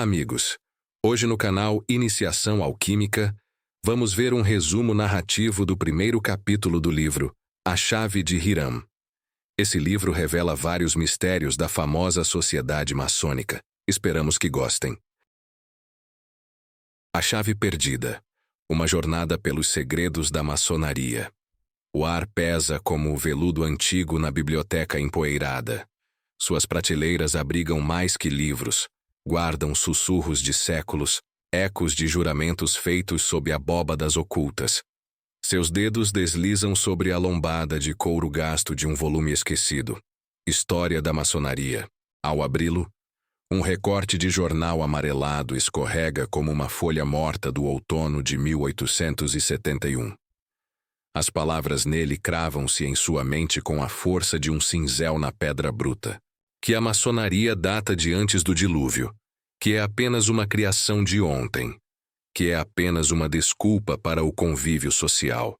amigos! Hoje no canal Iniciação Alquímica, vamos ver um resumo narrativo do primeiro capítulo do livro A Chave de Hiram. Esse livro revela vários mistérios da famosa sociedade maçônica. Esperamos que gostem. A Chave Perdida. Uma jornada pelos segredos da maçonaria. O ar pesa como o veludo antigo na biblioteca empoeirada. Suas prateleiras abrigam mais que livros. Guardam sussurros de séculos, ecos de juramentos feitos sob abóbadas ocultas. Seus dedos deslizam sobre a lombada de couro gasto de um volume esquecido. História da maçonaria. Ao abri-lo, um recorte de jornal amarelado escorrega como uma folha morta do outono de 1871. As palavras nele cravam-se em sua mente com a força de um cinzel na pedra bruta. Que a maçonaria data de antes do dilúvio, que é apenas uma criação de ontem, que é apenas uma desculpa para o convívio social,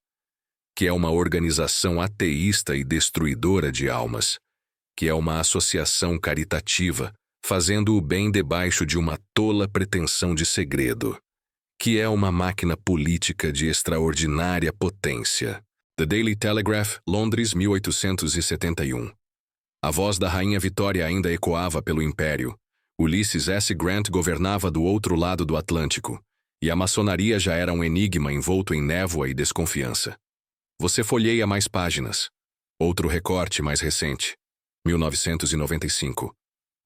que é uma organização ateísta e destruidora de almas, que é uma associação caritativa, fazendo o bem debaixo de uma tola pretensão de segredo, que é uma máquina política de extraordinária potência. The Daily Telegraph, Londres, 1871. A voz da Rainha Vitória ainda ecoava pelo Império. Ulysses S. Grant governava do outro lado do Atlântico, e a maçonaria já era um enigma envolto em névoa e desconfiança. Você folheia mais páginas. Outro recorte mais recente. 1995.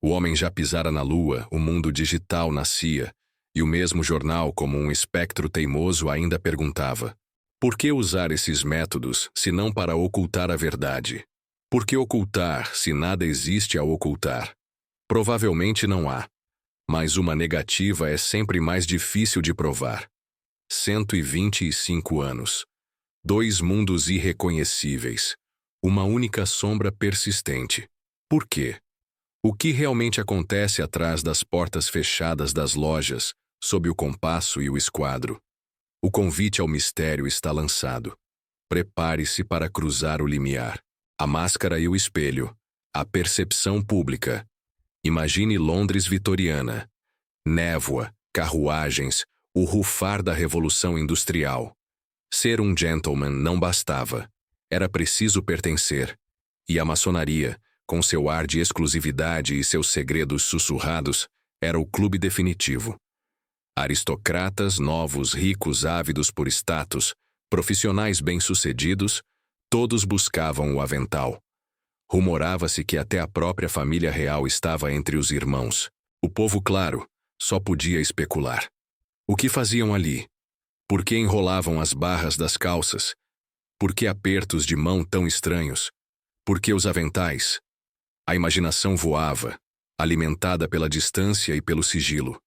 O homem já pisara na Lua, o mundo digital nascia, e o mesmo jornal, como um espectro teimoso, ainda perguntava: por que usar esses métodos, se não para ocultar a verdade? Por que ocultar, se nada existe a ocultar? Provavelmente não há. Mas uma negativa é sempre mais difícil de provar. 125 anos. 2 mundos irreconhecíveis. Uma única sombra persistente. Por quê? O que realmente acontece atrás das portas fechadas das lojas, sob o compasso e o esquadro? O convite ao mistério está lançado. Prepare-se para cruzar o limiar. A máscara e o espelho. A percepção pública. Imagine Londres vitoriana. Névoa, carruagens, o rufar da Revolução Industrial. Ser um gentleman não bastava. Era preciso pertencer. E a maçonaria, com seu ar de exclusividade e seus segredos sussurrados, era o clube definitivo. Aristocratas, novos, ricos, ávidos por status, profissionais bem-sucedidos, todos buscavam o avental. Rumorava-se que até a própria família real estava entre os irmãos. O povo, claro, só podia especular. O que faziam ali? Por que enrolavam as barras das calças? Por que apertos de mão tão estranhos? Por que os aventais? A imaginação voava, alimentada pela distância e pelo sigilo.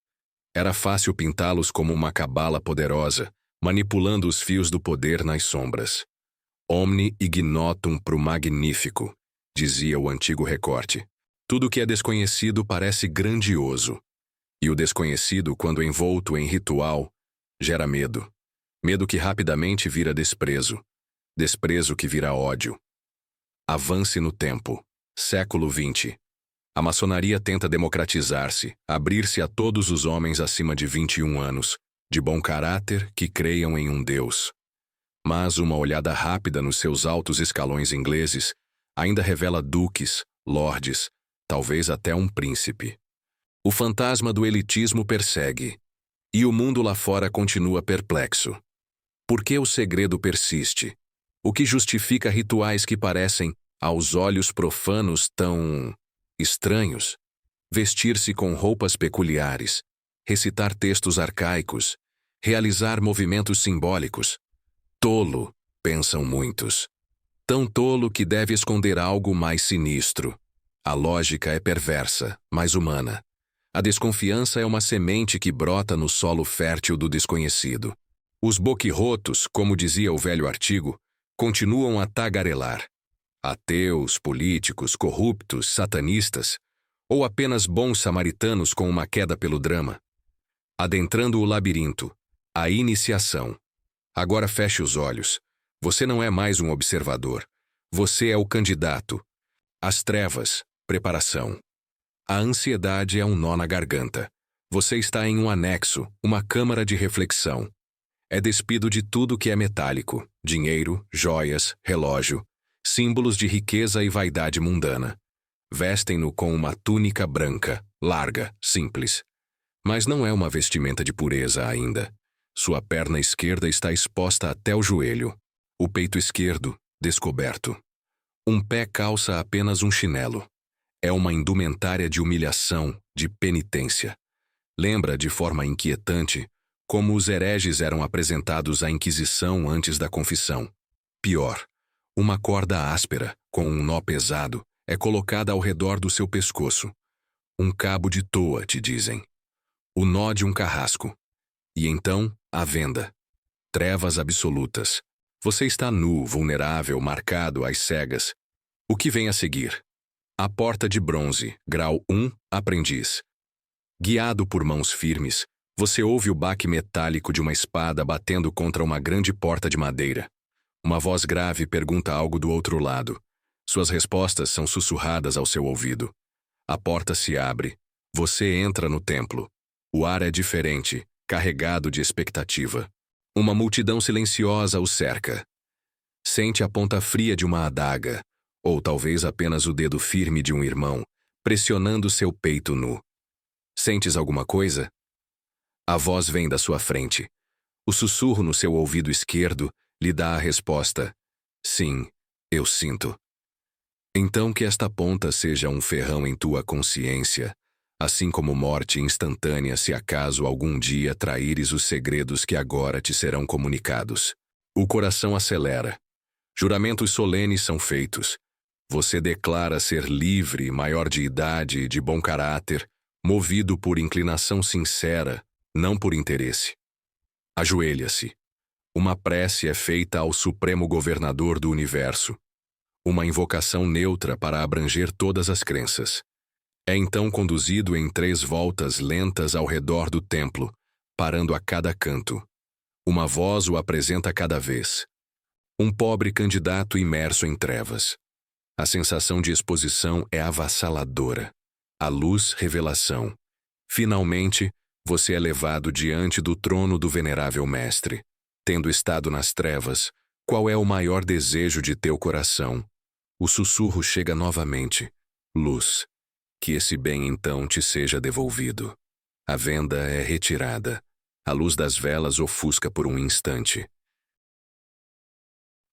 Era fácil pintá-los como uma cabala poderosa, manipulando os fios do poder nas sombras. Omni ignotum pro magnifico, dizia o antigo recorte. Tudo que é desconhecido parece grandioso. E o desconhecido, quando envolto em ritual, gera medo. Medo que rapidamente vira desprezo. Desprezo que vira ódio. Avance no tempo. Século XX. A maçonaria tenta democratizar-se, abrir-se a todos os homens acima de 21 anos, de bom caráter, que creiam em um Deus. Mas uma olhada rápida nos seus altos escalões ingleses ainda revela duques, lordes, talvez até um príncipe. O fantasma do elitismo persegue, e o mundo lá fora continua perplexo. Por que o segredo persiste? O que justifica rituais que parecem, aos olhos profanos, tão estranhos? Vestir-se com roupas peculiares, recitar textos arcaicos, realizar movimentos simbólicos. Tolo, pensam muitos. Tão tolo que deve esconder algo mais sinistro. A lógica é perversa, mas humana. A desconfiança é uma semente que brota no solo fértil do desconhecido. Os boquirrotos, como dizia o velho artigo, continuam a tagarelar. Ateus, políticos, corruptos, satanistas, ou apenas bons samaritanos com uma queda pelo drama. Adentrando o labirinto, a iniciação. Agora feche os olhos. Você não é mais um observador. Você é o candidato. As trevas, preparação. A ansiedade é um nó na garganta. Você está em um anexo, uma câmara de reflexão. É despido de tudo que é metálico, dinheiro, joias, relógio, símbolos de riqueza e vaidade mundana. Vestem-no com uma túnica branca, larga, simples. Mas não é uma vestimenta de pureza ainda. Sua perna esquerda está exposta até o joelho. O peito esquerdo, descoberto. Um pé calça apenas um chinelo. É uma indumentária de humilhação, de penitência. Lembra de forma inquietante como os hereges eram apresentados à Inquisição antes da confissão. Pior, uma corda áspera, com um nó pesado, é colocada ao redor do seu pescoço. Um cabo de toa, te dizem. O nó de um carrasco. E então, a venda. Trevas absolutas. Você está nu, vulnerável, marcado às cegas. O que vem a seguir? A porta de bronze, grau 1, aprendiz. Guiado por mãos firmes, você ouve o baque metálico de uma espada batendo contra uma grande porta de madeira. Uma voz grave pergunta algo do outro lado. Suas respostas são sussurradas ao seu ouvido. A porta se abre. Você entra no templo. O ar é diferente, carregado de expectativa. Uma multidão silenciosa o cerca. Sente a ponta fria de uma adaga, ou talvez apenas o dedo firme de um irmão, pressionando seu peito nu. Sentes alguma coisa? A voz vem da sua frente. O sussurro no seu ouvido esquerdo lhe dá a resposta. Sim, eu sinto. Então que esta ponta seja um ferrão em tua consciência, assim como morte instantânea se acaso algum dia traíres os segredos que agora te serão comunicados. O coração acelera. Juramentos solenes são feitos. Você declara ser livre, maior de idade e de bom caráter, movido por inclinação sincera, não por interesse. Ajoelha-se. Uma prece é feita ao Supremo Governador do Universo. Uma invocação neutra para abranger todas as crenças. É então conduzido em 3 voltas lentas ao redor do templo, parando a cada canto. Uma voz o apresenta cada vez. Um pobre candidato imerso em trevas. A sensação de exposição é avassaladora. A luz, revelação. Finalmente, você é levado diante do trono do venerável mestre. Tendo estado nas trevas, qual é o maior desejo de teu coração? O sussurro chega novamente. Luz. Que esse bem então te seja devolvido. A venda é retirada. A luz das velas ofusca por um instante.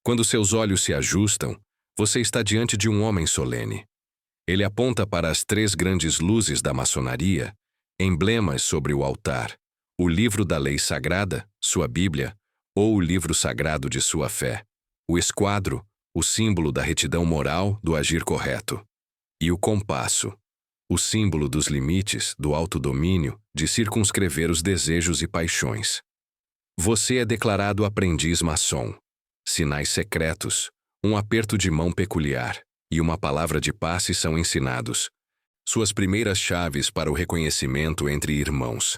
Quando seus olhos se ajustam, você está diante de um homem solene. Ele aponta para as 3 grandes luzes da maçonaria, emblemas sobre o altar, o livro da lei sagrada, sua Bíblia, ou o livro sagrado de sua fé, o esquadro, o símbolo da retidão moral, do agir correto, e o compasso, o símbolo dos limites, do autodomínio, de circunscrever os desejos e paixões. Você é declarado aprendiz maçom. Sinais secretos, um aperto de mão peculiar e uma palavra de passe são ensinados. Suas primeiras chaves para o reconhecimento entre irmãos.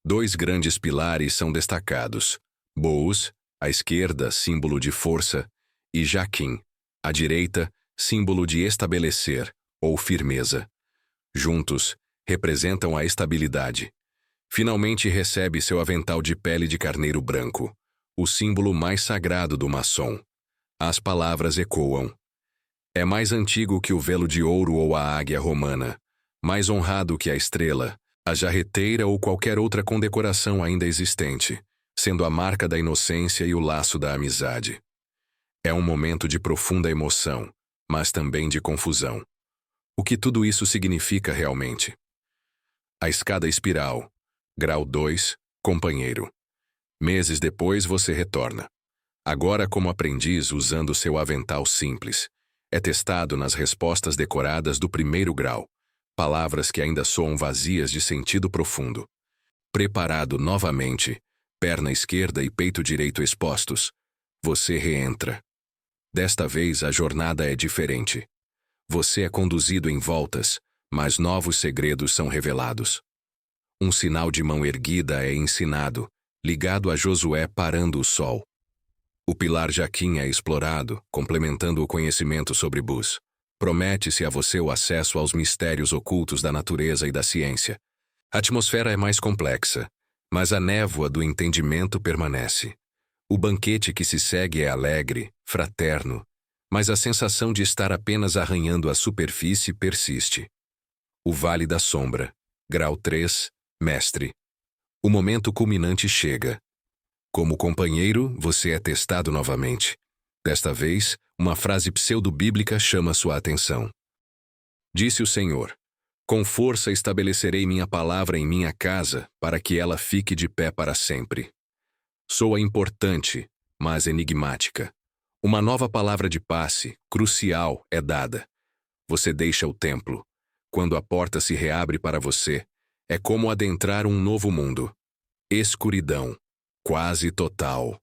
2 grandes pilares são destacados. Bous, à esquerda, símbolo de força, e Jaquim, à direita, símbolo de estabelecer, ou firmeza. Juntos, representam a estabilidade. Finalmente recebe seu avental de pele de carneiro branco, o símbolo mais sagrado do maçom. As palavras ecoam. É mais antigo que o velo de ouro ou a águia romana, mais honrado que a estrela, a jarreteira ou qualquer outra condecoração ainda existente, sendo a marca da inocência e o laço da amizade. É um momento de profunda emoção, mas também de confusão. O que tudo isso significa realmente? A escada espiral, grau 2, companheiro. Meses depois você retorna. Agora como aprendiz usando seu avental simples. É testado nas respostas decoradas do 1º grau, palavras que ainda soam vazias de sentido profundo. Preparado novamente, perna esquerda e peito direito expostos, você reentra. Desta vez a jornada é diferente. Você é conduzido em voltas, mas novos segredos são revelados. Um sinal de mão erguida é ensinado, ligado a Josué parando o sol. O pilar Jaquim é explorado, complementando o conhecimento sobre Bus. Promete-se a você o acesso aos mistérios ocultos da natureza e da ciência. A atmosfera é mais complexa, mas a névoa do entendimento permanece. O banquete que se segue é alegre, fraterno, mas a sensação de estar apenas arranhando a superfície persiste. O Vale da Sombra, grau 3, mestre. O momento culminante chega. Como companheiro, você é testado novamente. Desta vez, uma frase pseudo-bíblica chama sua atenção. Disse o Senhor: com força estabelecerei minha palavra em minha casa, para que ela fique de pé para sempre. Soa importante, mas enigmática. Uma nova palavra de passe, crucial, é dada. Você deixa o templo. Quando a porta se reabre para você, é como adentrar um novo mundo. Escuridão, quase total.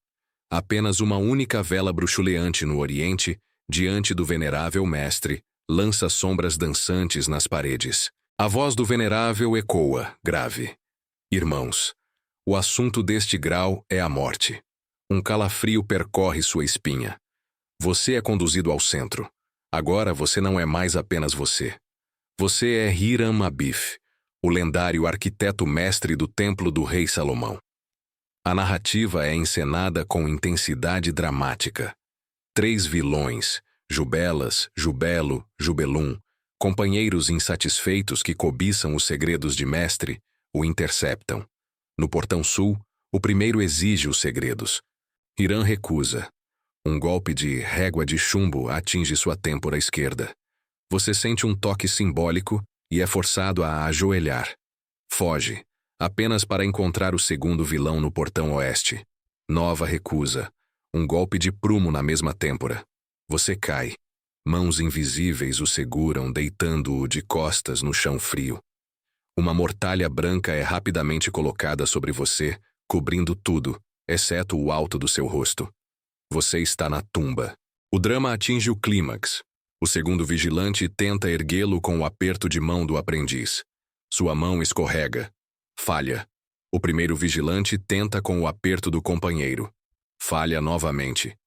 Apenas uma única vela bruxuleante no oriente, diante do venerável mestre, lança sombras dançantes nas paredes. A voz do venerável ecoa, grave. Irmãos, o assunto deste grau é a morte. Um calafrio percorre sua espinha. Você é conduzido ao centro. Agora você não é mais apenas você. Você é Hiram-Abif, o lendário arquiteto-mestre do templo do rei Salomão. A narrativa é encenada com intensidade dramática. 3 vilões, Jubelas, Jubelo, Jubelum, companheiros insatisfeitos que cobiçam os segredos de mestre, o interceptam. No portão sul, o primeiro exige os segredos. Hiram recusa. Um golpe de régua de chumbo atinge sua têmpora esquerda. Você sente um toque simbólico e é forçado a ajoelhar. Foge, apenas para encontrar o segundo vilão no portão oeste. Nova recusa. Um golpe de prumo na mesma têmpora. Você cai. Mãos invisíveis o seguram, deitando-o de costas no chão frio. Uma mortalha branca é rapidamente colocada sobre você, cobrindo tudo, exceto o alto do seu rosto. Você está na tumba. O drama atinge o clímax. O segundo vigilante tenta erguê-lo com o aperto de mão do aprendiz. Sua mão escorrega. Falha. O primeiro vigilante tenta com o aperto do companheiro. Falha novamente.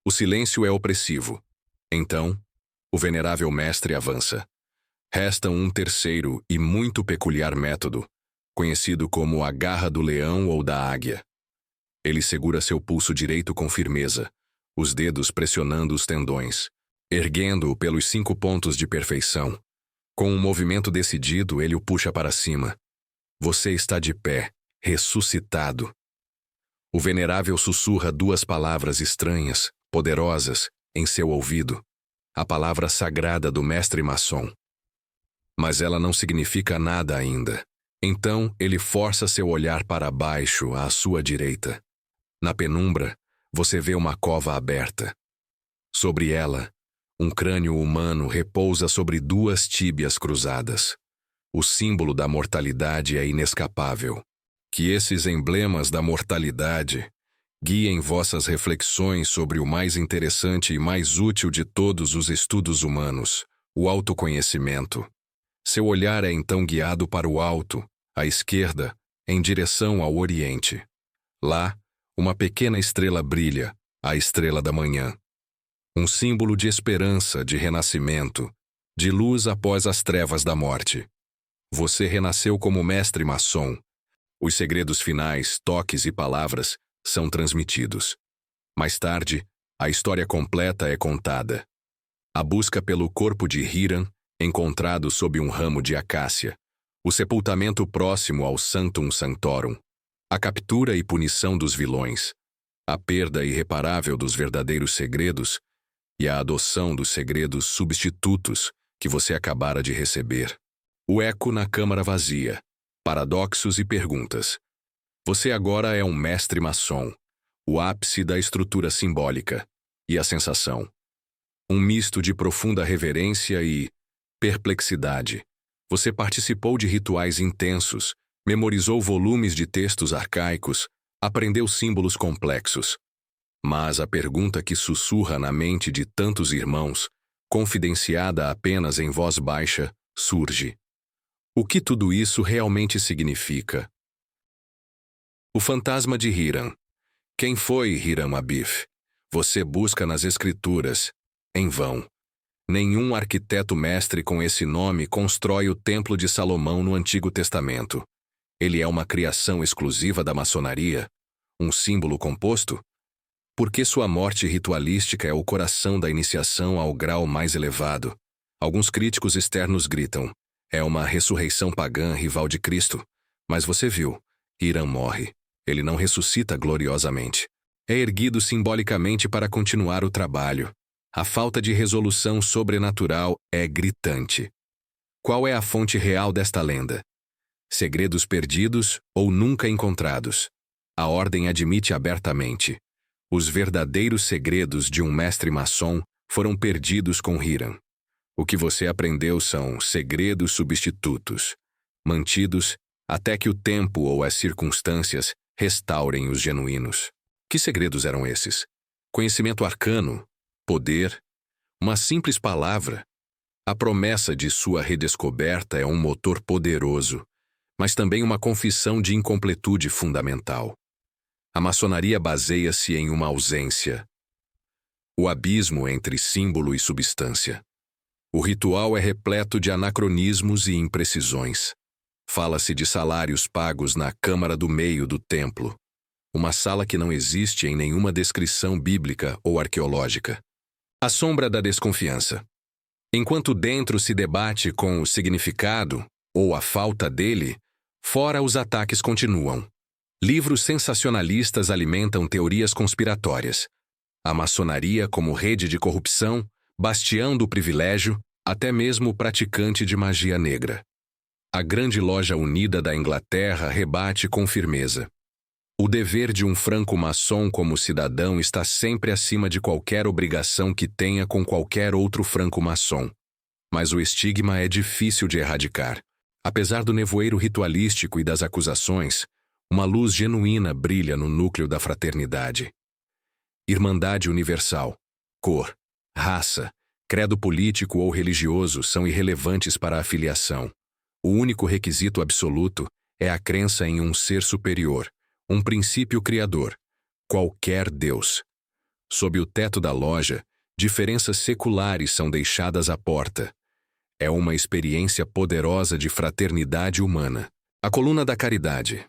O silêncio é opressivo. Então, o venerável mestre avança. Resta um terceiro e muito peculiar método, conhecido como a garra do leão ou da águia. Ele segura seu pulso direito com firmeza, os dedos pressionando os tendões, erguendo-o pelos 5 pontos de perfeição. Com um movimento decidido, ele o puxa para cima. Você está de pé, ressuscitado. O venerável sussurra 2 palavras estranhas, poderosas, em seu ouvido. A palavra sagrada do mestre maçom. Mas ela não significa nada ainda. Então, ele força seu olhar para baixo, à sua direita. Na penumbra, você vê uma cova aberta. Sobre ela, um crânio humano repousa sobre 2 tíbias cruzadas. O símbolo da mortalidade é inescapável. Que esses emblemas da mortalidade guiem vossas reflexões sobre o mais interessante e mais útil de todos os estudos humanos, o autoconhecimento. Seu olhar é então guiado para o alto, à esquerda, em direção ao oriente. Lá, uma pequena estrela brilha, a estrela da manhã. Um símbolo de esperança, de renascimento, de luz após as trevas da morte. Você renasceu como mestre maçom. Os segredos finais, toques e palavras são transmitidos. Mais tarde, a história completa é contada. A busca pelo corpo de Hiram, encontrado sob um ramo de acácia. O sepultamento próximo ao Sanctum Sanctorum. A captura e punição dos vilões. A perda irreparável dos verdadeiros segredos e a adoção dos segredos substitutos que você acabara de receber. O eco na câmara vazia. Paradoxos e perguntas. Você agora é um mestre maçom, o ápice da estrutura simbólica, e a sensação. Um misto de profunda reverência e perplexidade. Você participou de rituais intensos, memorizou volumes de textos arcaicos, aprendeu símbolos complexos. Mas a pergunta que sussurra na mente de tantos irmãos, confidenciada apenas em voz baixa, surge. O que tudo isso realmente significa? O fantasma de Hiram. Quem foi Hiram-Abif? Você busca nas escrituras. Em vão. Nenhum arquiteto mestre com esse nome constrói o Templo de Salomão no Antigo Testamento. Ele é uma criação exclusiva da maçonaria? Um símbolo composto? Porque sua morte ritualística é o coração da iniciação ao grau mais elevado. Alguns críticos externos gritam: é uma ressurreição pagã rival de Cristo. Mas você viu, Hiram morre. Ele não ressuscita gloriosamente. É erguido simbolicamente para continuar o trabalho. A falta de resolução sobrenatural é gritante. Qual é a fonte real desta lenda? Segredos perdidos ou nunca encontrados? A ordem admite abertamente: os verdadeiros segredos de um mestre maçom foram perdidos com Hiram. O que você aprendeu são segredos substitutos, mantidos até que o tempo ou as circunstâncias restaurem os genuínos. Que segredos eram esses? Conhecimento arcano? Poder? Uma simples palavra? A promessa de sua redescoberta é um motor poderoso, mas também uma confissão de incompletude fundamental. A maçonaria baseia-se em uma ausência. O abismo entre símbolo e substância. O ritual é repleto de anacronismos e imprecisões. Fala-se de salários pagos na câmara do meio do templo, uma sala que não existe em nenhuma descrição bíblica ou arqueológica. A sombra da desconfiança. Enquanto dentro se debate com o significado, ou a falta dele, fora os ataques continuam. Livros sensacionalistas alimentam teorias conspiratórias. A maçonaria como rede de corrupção, bastião do privilégio, até mesmo praticante de magia negra. A Grande Loja Unida da Inglaterra rebate com firmeza: o dever de um franco-maçom como cidadão está sempre acima de qualquer obrigação que tenha com qualquer outro franco-maçom. Mas o estigma é difícil de erradicar. Apesar do nevoeiro ritualístico e das acusações, uma luz genuína brilha no núcleo da fraternidade. Irmandade universal. Cor, raça, credo político ou religioso são irrelevantes para a filiação. O único requisito absoluto é a crença em um ser superior, um princípio criador, qualquer Deus. Sob o teto da loja, diferenças seculares são deixadas à porta. É uma experiência poderosa de fraternidade humana. A coluna da caridade.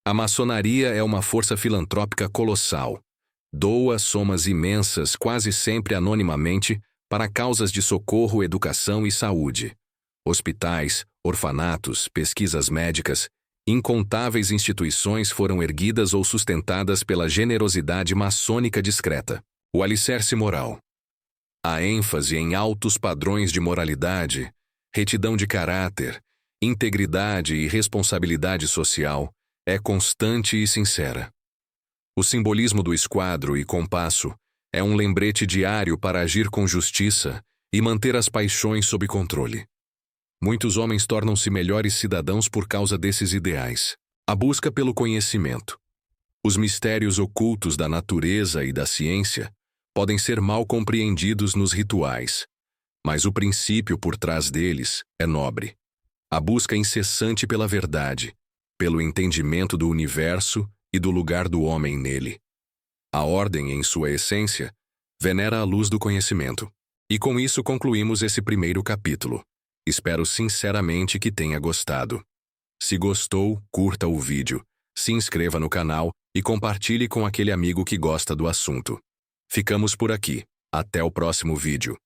A maçonaria é uma força filantrópica colossal. Doa somas imensas, quase sempre anonimamente, para causas de socorro, educação e saúde. Hospitais, orfanatos, pesquisas médicas, incontáveis instituições foram erguidas ou sustentadas pela generosidade maçônica discreta. O alicerce moral. A ênfase em altos padrões de moralidade, retidão de caráter, integridade e responsabilidade social é constante e sincera. O simbolismo do esquadro e compasso é um lembrete diário para agir com justiça e manter as paixões sob controle. Muitos homens tornam-se melhores cidadãos por causa desses ideais. A busca pelo conhecimento. Os mistérios ocultos da natureza e da ciência podem ser mal compreendidos nos rituais, mas o princípio por trás deles é nobre. A busca incessante pela verdade, pelo entendimento do universo e do lugar do homem nele. A ordem, em sua essência, venera a luz do conhecimento. E com isso concluímos esse primeiro capítulo. Espero sinceramente que tenha gostado. Se gostou, curta o vídeo, se inscreva no canal e compartilhe com aquele amigo que gosta do assunto. Ficamos por aqui. Até o próximo vídeo.